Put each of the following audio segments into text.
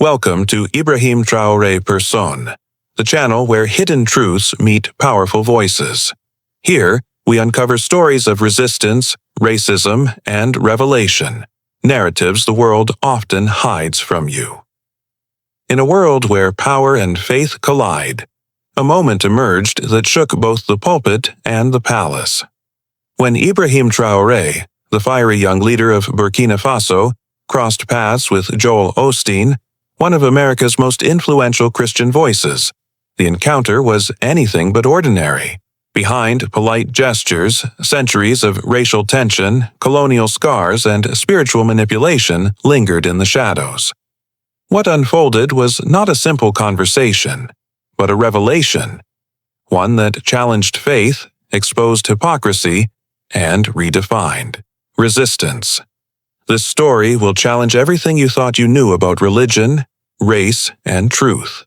Welcome to Ibrahim Traoré Person, the channel where hidden truths meet powerful voices. Here, we uncover stories of resistance, racism, and revelation, narratives the world often hides from you. In a world where power and faith collide, a moment emerged that shook both the pulpit and the palace. When Ibrahim Traoré, the fiery young leader of Burkina Faso, crossed paths with Joel Osteen, one of America's most influential Christian voices, the encounter was anything but ordinary. Behind polite gestures, centuries of racial tension, colonial scars, and spiritual manipulation lingered in the shadows. What unfolded was not a simple conversation, but a revelation, one that challenged faith, exposed hypocrisy, and redefined resistance. This story will challenge everything you thought you knew about religion, race, and truth.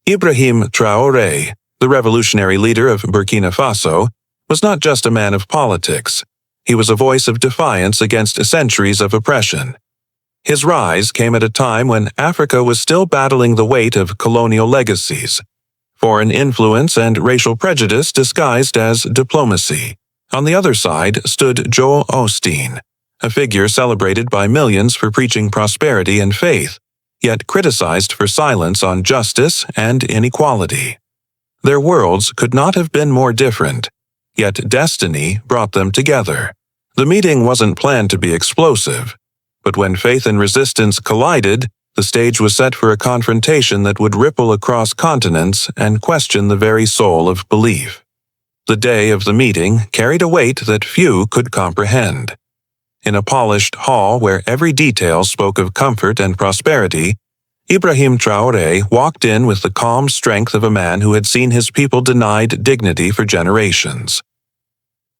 Ibrahim Traoré, the revolutionary leader of Burkina Faso, was not just a man of politics. He was a voice of defiance against centuries of oppression. His rise came at a time when Africa was still battling the weight of colonial legacies, foreign influence and racial prejudice disguised as diplomacy. On the other side stood Joel Osteen, a figure celebrated by millions for preaching prosperity and faith, yet criticized for silence on justice and inequality. Their worlds could not have been more different, yet destiny brought them together. The meeting wasn't planned to be explosive, but when faith and resistance collided, the stage was set for a confrontation that would ripple across continents and question the very soul of belief. The day of the meeting carried a weight that few could comprehend. In a polished hall where every detail spoke of comfort and prosperity, Ibrahim Traoré walked in with the calm strength of a man who had seen his people denied dignity for generations.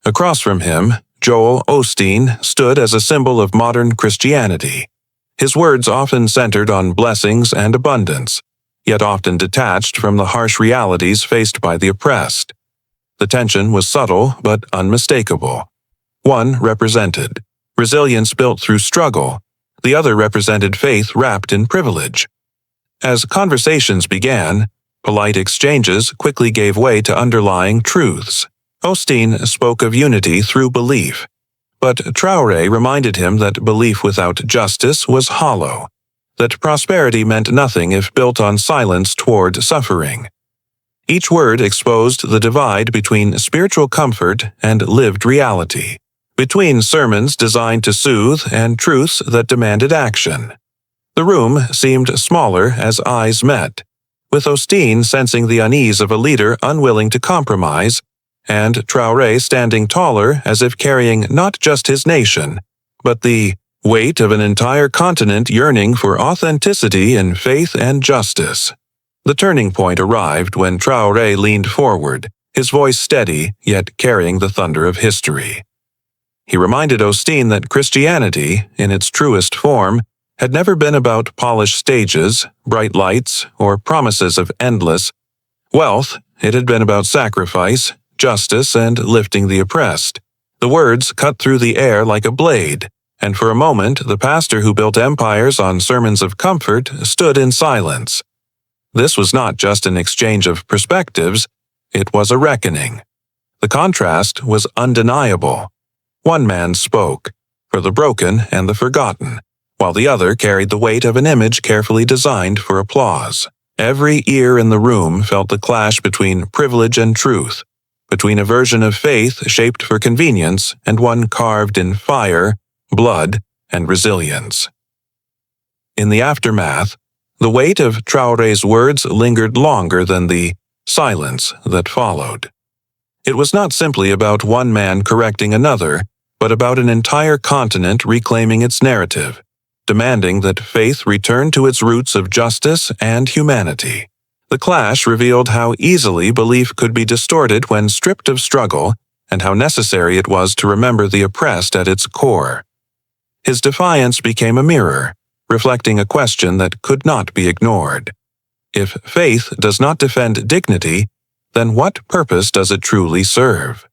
Across from him, Joel Osteen stood as a symbol of modern Christianity. His words often centered on blessings and abundance, yet often detached from the harsh realities faced by the oppressed. The tension was subtle but unmistakable. One represented resilience built through struggle, the other represented faith wrapped in privilege. As conversations began, polite exchanges quickly gave way to underlying truths. Osteen spoke of unity through belief, but Traoré reminded him that belief without justice was hollow, that prosperity meant nothing if built on silence toward suffering. Each word exposed the divide between spiritual comfort and lived reality, between sermons designed to soothe and truths that demanded action. The room seemed smaller as eyes met, with Osteen sensing the unease of a leader unwilling to compromise, and Traoré standing taller as if carrying not just his nation, but the weight of an entire continent yearning for authenticity in faith and justice. The turning point arrived when Traoré leaned forward, his voice steady yet carrying the thunder of history. He reminded Osteen that Christianity, in its truest form, had never been about polished stages, bright lights, or promises of endless wealth. It had been about sacrifice, justice, and lifting the oppressed. The words cut through the air like a blade, and for a moment the pastor who built empires on sermons of comfort stood in silence. This was not just an exchange of perspectives, it was a reckoning. The contrast was undeniable. One man spoke, for the broken and the forgotten, while the other carried the weight of an image carefully designed for applause. Every ear in the room felt the clash between privilege and truth, between a version of faith shaped for convenience and one carved in fire, blood, and resilience. In the aftermath, the weight of Traoré's words lingered longer than the silence that followed. It was not simply about one man correcting another, but about an entire continent reclaiming its narrative, demanding that faith return to its roots of justice and humanity. The clash revealed how easily belief could be distorted when stripped of struggle, and how necessary it was to remember the oppressed at its core. His defiance became a mirror, reflecting a question that could not be ignored. If faith does not defend dignity, then what purpose does it truly serve?